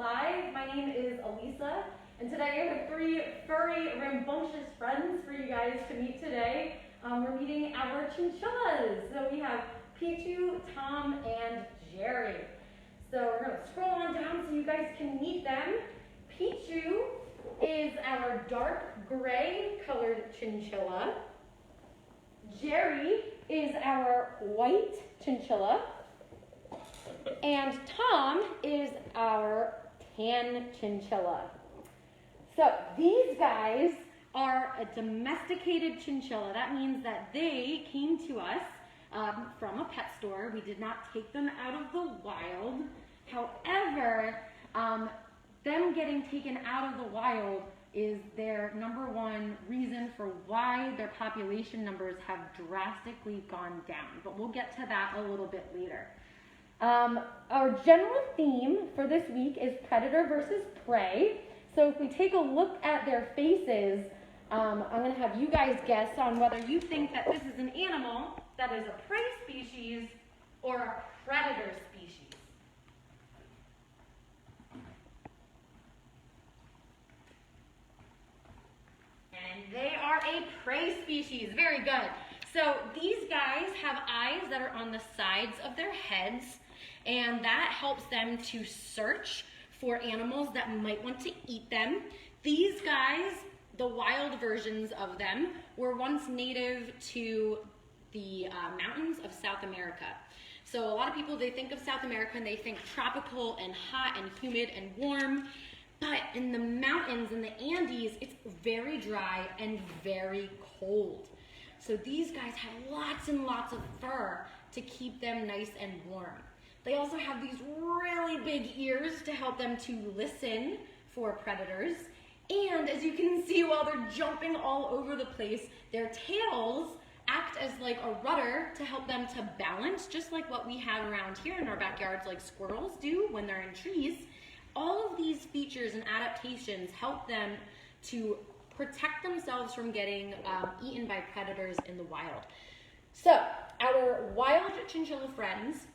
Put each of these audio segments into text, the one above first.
Live. My name is Elisa, and today I have three furry, rambunctious friends for you guys to meet today. We're meeting our chinchillas. So we have Picchu, Tom, and Jerry. So we're going to scroll on down so you guys can meet them. Picchu is our dark gray colored chinchilla. Jerry is our white chinchilla. And Tom is our tan chinchilla. So these guys are a domesticated chinchilla. That means that they came to us from a pet store. We did not take them out of the wild. However, them getting taken out of the wild is their #1 reason for why their population numbers have drastically gone down. But we'll get to that a little bit later. Our general theme for this week is predator versus prey. So if we take a look at their faces, I'm going to have you guys guess on whether you think that this is an animal that is a prey species or a predator species. And they are a prey species. Very good. So these guys have eyes that are on the sides of their heads, and that helps them to search for animals that might want to eat them. These guys, the wild versions of them, were once native to the mountains of South America. So a lot of people, they think of South America and they think tropical and hot and humid and warm. But in the mountains, in the Andes, it's very dry and very cold. So these guys have lots and lots of fur to keep them nice and warm. They also have these really big ears to help them to listen for predators. And as you can see, while they're jumping all over the place, their tails act as like a rudder to help them to balance, just like what we have around here in our backyards, like squirrels do when they're in trees. All of these features and adaptations help them to protect themselves from getting eaten by predators in the wild. So our wild chinchilla friends,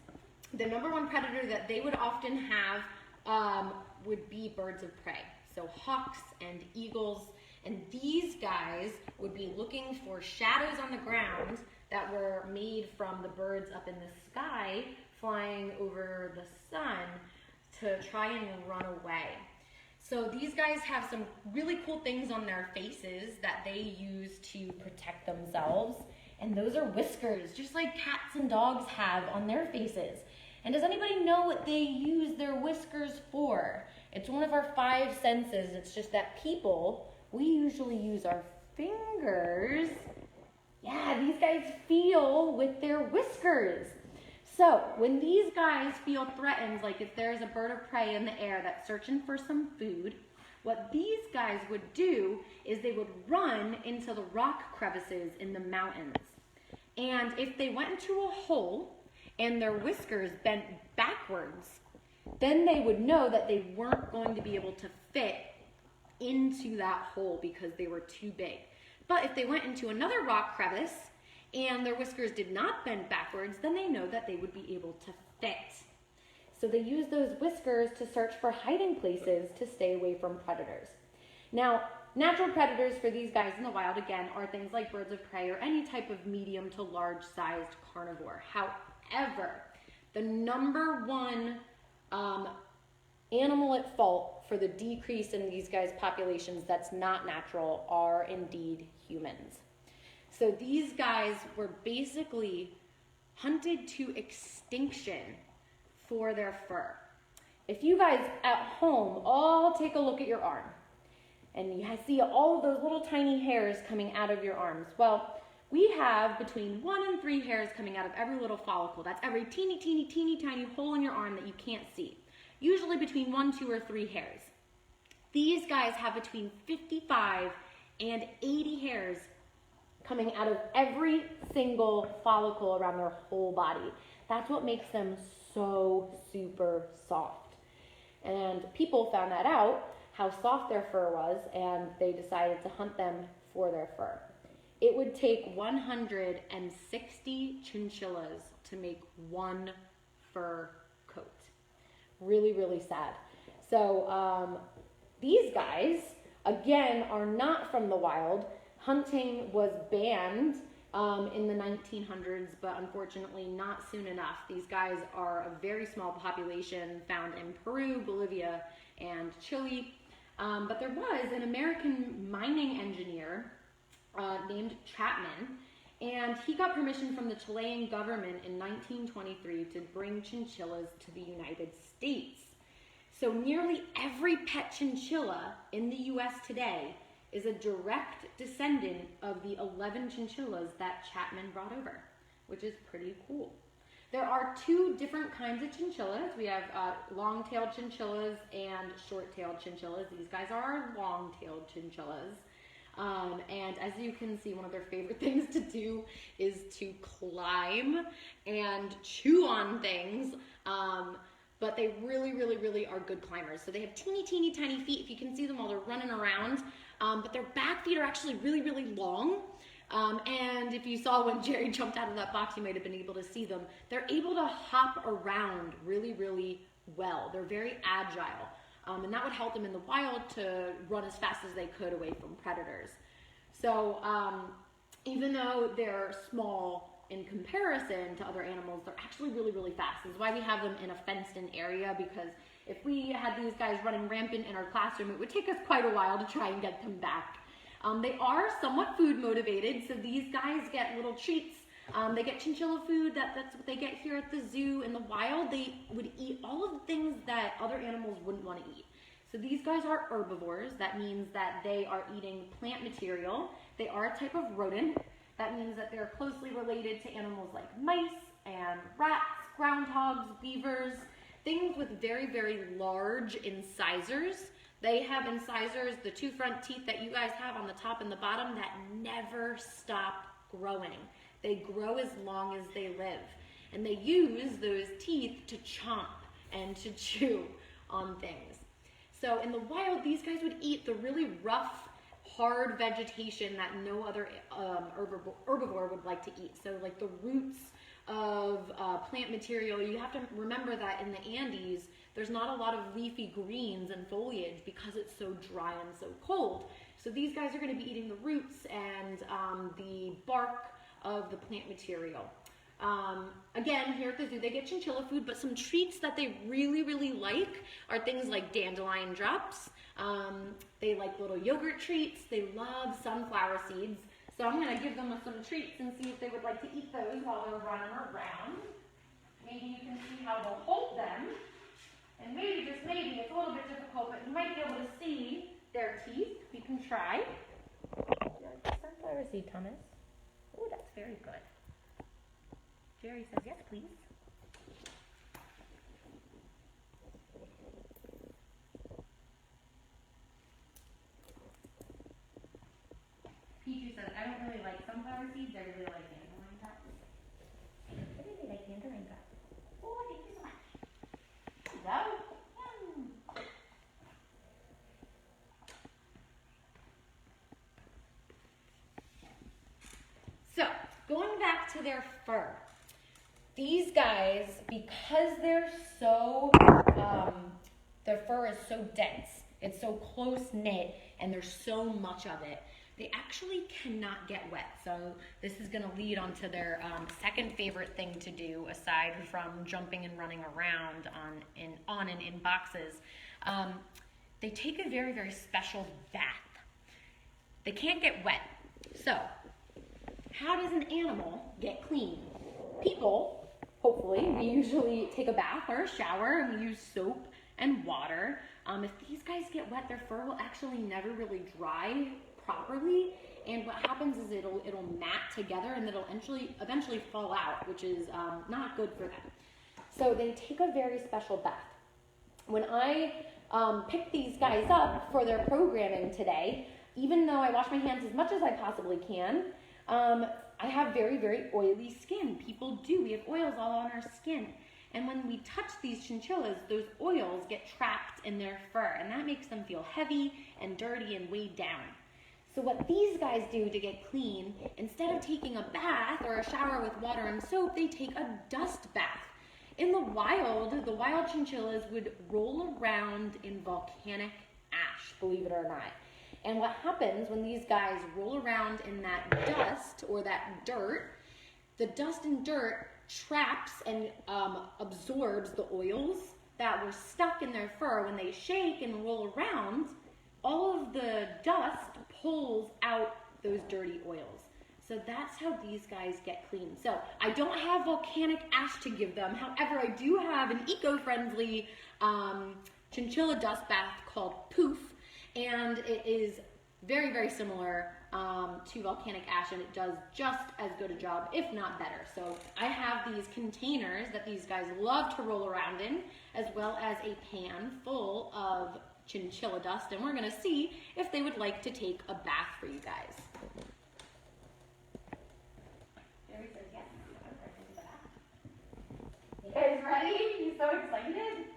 the #1 predator that they would often have would be birds of prey. So hawks and eagles, and these guys would be looking for shadows on the ground that were made from the birds up in the sky flying over the sun to try and run away. So these guys have some really cool things on their faces that they use to protect themselves, and those are whiskers, just like cats and dogs have on their faces. And does anybody know what they use their whiskers for? It's one of our 5 senses. It's just that people, we usually use our fingers. Yeah, these guys feel with their whiskers. So when these guys feel threatened, like if there's a bird of prey in the air that's searching for some food, what these guys would do is they would run into the rock crevices in the mountains. And if they went into a hole and their whiskers bent backwards, then they would know that they weren't going to be able to fit into that hole because they were too big. But if they went into another rock crevice and their whiskers did not bend backwards, then they know that they would be able to fit. So they use those whiskers to search for hiding places to stay away from predators. Now, natural predators for these guys in the wild, again, are things like birds of prey or any type of medium to large-sized carnivore. However, the #1 animal at fault for the decrease in these guys' populations that's not natural are indeed humans. So these guys were basically hunted to extinction for their fur. If you guys at home all take a look at your arm, and you see all of those little tiny hairs coming out of your arms, well, we have between 1 and 3 hairs coming out of every little follicle. That's every teeny, teeny, teeny, tiny hole in your arm that you can't see. Usually between 1, 2, or 3 hairs. These guys have between 55 and 80 hairs coming out of every single follicle around their whole body. That's what makes them so super soft. And people found that out, how soft their fur was, and they decided to hunt them for their fur. It would take 160 chinchillas to make 1 fur coat. Really, really sad. So these guys, again, are not from the wild. Hunting was banned in the 1900s, but unfortunately not soon enough. These guys are a very small population found in Peru, Bolivia, and Chile. But there was an American mining engineer named Chapman, and he got permission from the Chilean government in 1923 to bring chinchillas to the United States. So nearly every pet chinchilla in the US today is a direct descendant of the 11 chinchillas that Chapman brought over, which is pretty cool. There are two different kinds of chinchillas. We have long-tailed chinchillas and short-tailed chinchillas. These guys are our long-tailed chinchillas. And as you can see, one of their favorite things to do is to climb and chew on things. But they really are good climbers. So they have teeny tiny feet, if you can see them while they're running around. But their back feet are actually really long. And if you saw when Jerry jumped out of that box, you might have been able to see them. They're able to hop around really well. They're very agile. And that would help them in the wild to run as fast as they could away from predators. So even though they're small in comparison to other animals, they're actually really fast. This is why we have them in a fenced-in area, because if we had these guys running rampant in our classroom, it would take us quite a while to try and get them back. They are somewhat food motivated, so these guys get little treats. They get chinchilla food, that's what they get here at the zoo. In the wild, they would eat all of the things that other animals wouldn't want to eat. So these guys are herbivores. That means that they are eating plant material. They are a type of rodent. That means that they're closely related to animals like mice and rats, groundhogs, beavers, things with very large incisors. They have incisors, the two front teeth that you guys have on the top and the bottom, that never stop growing. They grow as long as they live. And they use those teeth to chomp and to chew on things. So in the wild, these guys would eat the really rough, hard vegetation that no other herbivore would like to eat. So like the roots of plant material. You have to remember that in the Andes, there's not a lot of leafy greens and foliage because it's so dry and so cold. So these guys are going to be eating the roots and the bark of the plant material. Again, here at the zoo, they get chinchilla food, but some treats that they really like are things like dandelion drops. They like little yogurt treats. They love sunflower seeds. So I'm going to give them some treats and see if they would like to eat those while they're running around. Maybe you can see how they'll hold them. And maybe, just maybe, it's a little bit difficult, but you might be able to see their teeth. We can try. Sunflower seed, Thomas. Oh, that's very good. Jerry says yes, please. Picchu says, I don't really like sunflower seeds, I really like dandelion drops. I really like dandelion drops. Oh, thank you so much. There you go. So, going back to their fur. These guys, because they're so, their fur is so dense, it's so close-knit, and there's so much of it, they actually cannot get wet. So this is going to lead on to their second favorite thing to do, aside from jumping and running around on and in boxes. They take a very special bath. They can't get wet. So how does an animal get clean? People, hopefully, we usually take a bath or a shower, and we use soap and water. If these guys get wet, their fur will actually never really dry properly, and what happens is it'll mat together, and it'll eventually fall out, which is not good for them. So they take a very special bath. When I picked these guys up for their programming today, even though I wash my hands as much as I possibly can, I have very oily skin. People do. We have oils all on our skin. And when we touch these chinchillas, those oils get trapped in their fur, and that makes them feel heavy and dirty and weighed down. So what these guys do to get clean, instead of taking a bath or a shower with water and soap, they take a dust bath. In the wild chinchillas would roll around in volcanic ash, believe it or not. And what happens when these guys roll around in that dust or that dirt, the dust and dirt traps and absorbs the oils that were stuck in their fur. When they shake and roll around, all of the dust pulls out those dirty oils. So that's how these guys get clean. So I don't have volcanic ash to give them. However, I do have an eco-friendly chinchilla dust bath called Poof. And it is very, very similar to volcanic ash, and it does just as good a job, if not better. So I have these containers that these guys love to roll around in, as well as a pan full of chinchilla dust, and we're gonna see if they would like to take a bath for you guys. Jerry says yes. You guys ready? He's so excited.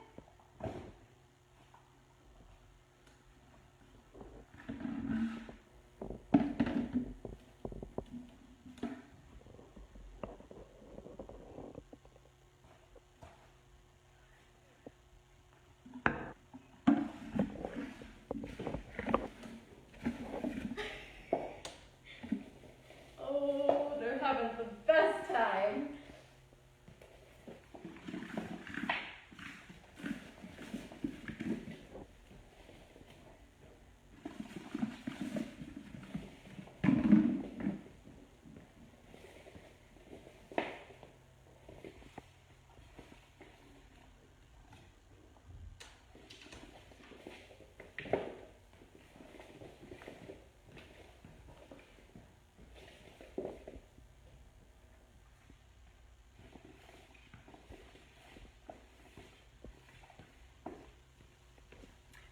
Having the best time.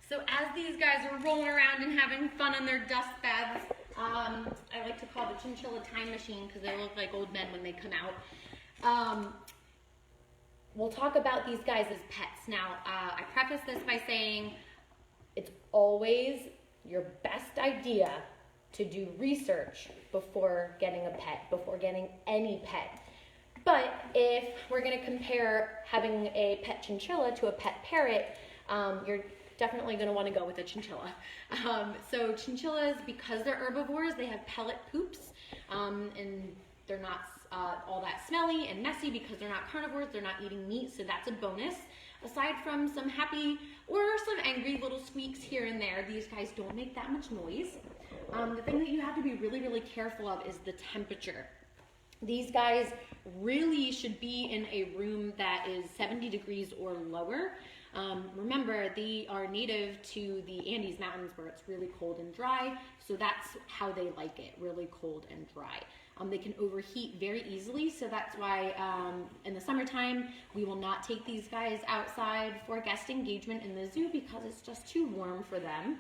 So as these guys are rolling around and having fun in their dust baths, I like to call the chinchilla time machine because they look like old men when they come out. We'll talk about these guys as pets. Now, I preface this by saying it's always your best idea to do research before getting a pet, before getting any pet. But if we're going to compare having a pet chinchilla to a pet parrot, you're definitely going to want to go with a chinchilla. So chinchillas, because they're herbivores, they have pellet poops, and they're not all that smelly and messy because they're not carnivores, they're not eating meat, so that's a bonus. Aside from some happy or some angry little squeaks here and there, these guys don't make that much noise. The thing that you have to be really, really careful of is the temperature. These guys really should be in a room that is 70 degrees or lower. Remember, they are native to the Andes Mountains where it's really cold and dry, so that's how they like it, really cold and dry. They can overheat very easily, so that's why in the summertime we will not take these guys outside for guest engagement in the zoo because it's just too warm for them.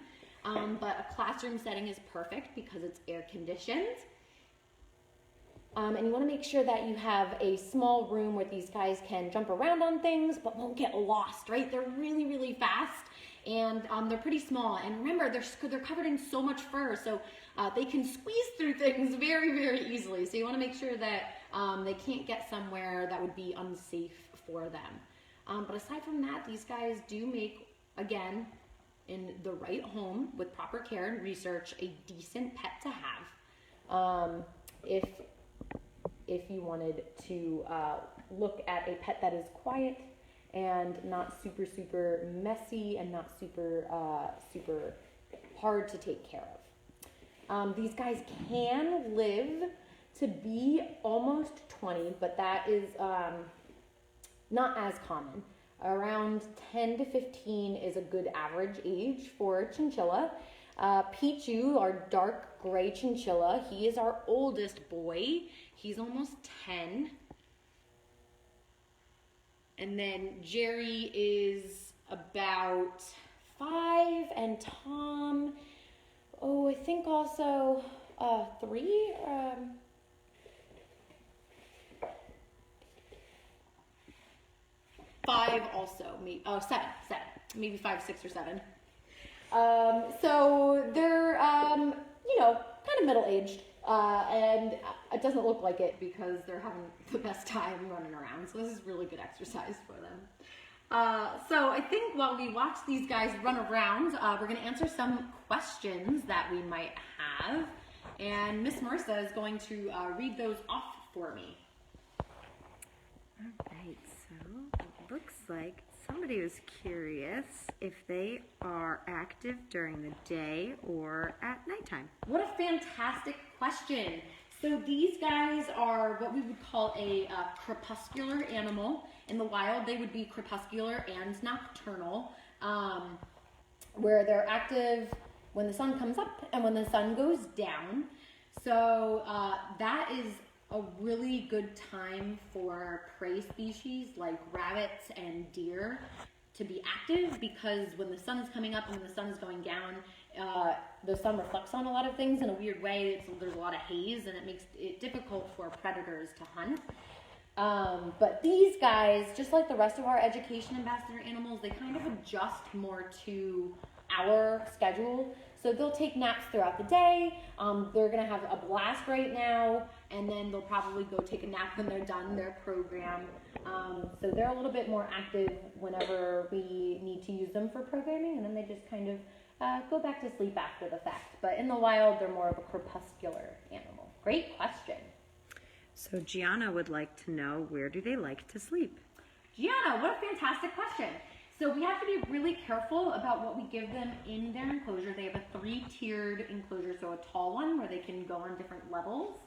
But a classroom setting is perfect because it's air conditioned. And you want to make sure that you have a small room where these guys can jump around on things but won't get lost, right? They're really, really fast, and they're pretty small. And remember, they're covered in so much fur, so they can squeeze through things very, very easily. So you want to make sure that they can't get somewhere that would be unsafe for them. But aside from that, these guys do make, again, in the right home with proper care and research, a decent pet to have. If you wanted to look at a pet that is quiet and not super, super messy and not super, super hard to take care of. These guys can live to be almost 20, but that is not as common. Around 10 to 15 is a good average age for a chinchilla. Picchu, our dark gray chinchilla, he is our oldest boy. He's almost 10. And then Jerry is about 5, and Tom, I think also 3. 5 also, maybe, 7, maybe 5, 6, or 7. So they're, kind of middle-aged. And it doesn't look like it because they're having the best time running around. So this is really good exercise for them. So I think while we watch these guys run around, we're going to answer some questions that we might have. And Miss Marissa is going to read those off for me. All right, so it looks like somebody was curious if they are active during the day or at nighttime. What a fantastic question. So these guys are what we would call a crepuscular animal. In the wild, they would be crepuscular and nocturnal, where they're active when the sun comes up and when the sun goes down. So that is a really good time for prey species like rabbits and deer to be active, because when the sun is coming up and when the sun is going down, the sun reflects on a lot of things in a weird way. There's a lot of haze, and it makes it difficult for predators to hunt. But these guys, just like the rest of our education ambassador animals, they kind of adjust more to our schedule. So they'll take naps throughout the day. They're going to have a blast right now, and then they'll probably go take a nap when they're done their program. So they're a little bit more active whenever we need to use them for programming, and then they just kind of go back to sleep after the fact. But in the wild, they're more of a crepuscular animal. Great question. So Gianna would like to know, where do they like to sleep? Gianna, what a fantastic question. So we have to be really careful about what we give them in their enclosure. They have a 3-tiered enclosure, so a tall one where they can go on different levels.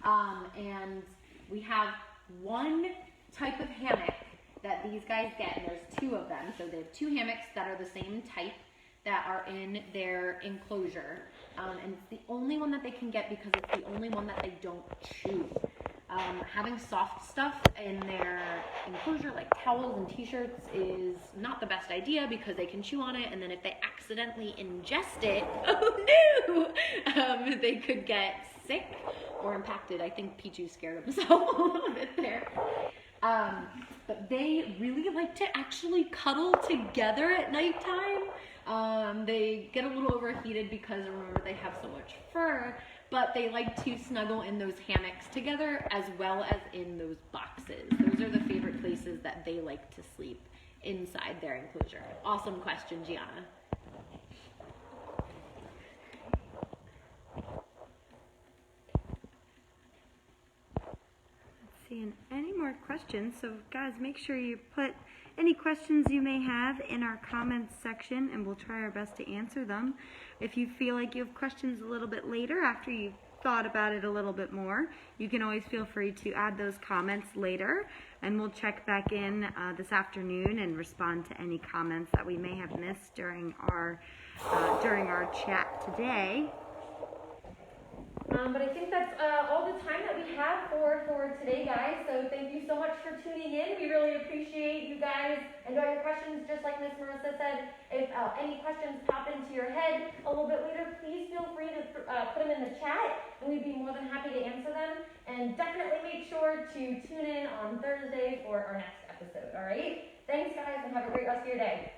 And we have one type of hammock that these guys get, and there's 2 of them. So they have 2 hammocks that are the same type that are in their enclosure. And it's the only one that they can get because it's the only one that they don't chew. Having soft stuff in their enclosure, like towels and t-shirts, is not the best idea because they can chew on it, and then if they accidentally ingest it, oh no, they could get sick or impacted. I think Picchu scared himself a little bit there. But they really like to actually cuddle together at nighttime. They get a little overheated because, remember, they have so much fur, but they like to snuggle in those hammocks together as well as in those boxes. Those are the favorite places that they like to sleep, inside their enclosure. Awesome question, Gianna. Let's see, and any more questions? So guys, make sure you put any questions you may have in our comments section, and we'll try our best to answer them. If you feel like you have questions a little bit later, after you've thought about it a little bit more, you can always feel free to add those comments later, and we'll check back in this afternoon and respond to any comments that we may have missed during our chat today. But I think that's all the time that we have for today, guys. So thank you so much for tuning in. We really appreciate you guys. Enjoy your questions, just like Miss Marissa said. If any questions pop into your head a little bit later, please feel free to put them in the chat, and we'd be more than happy to answer them. And definitely make sure to tune in on Thursday for our next episode, all right? Thanks, guys, and have a great rest of your day.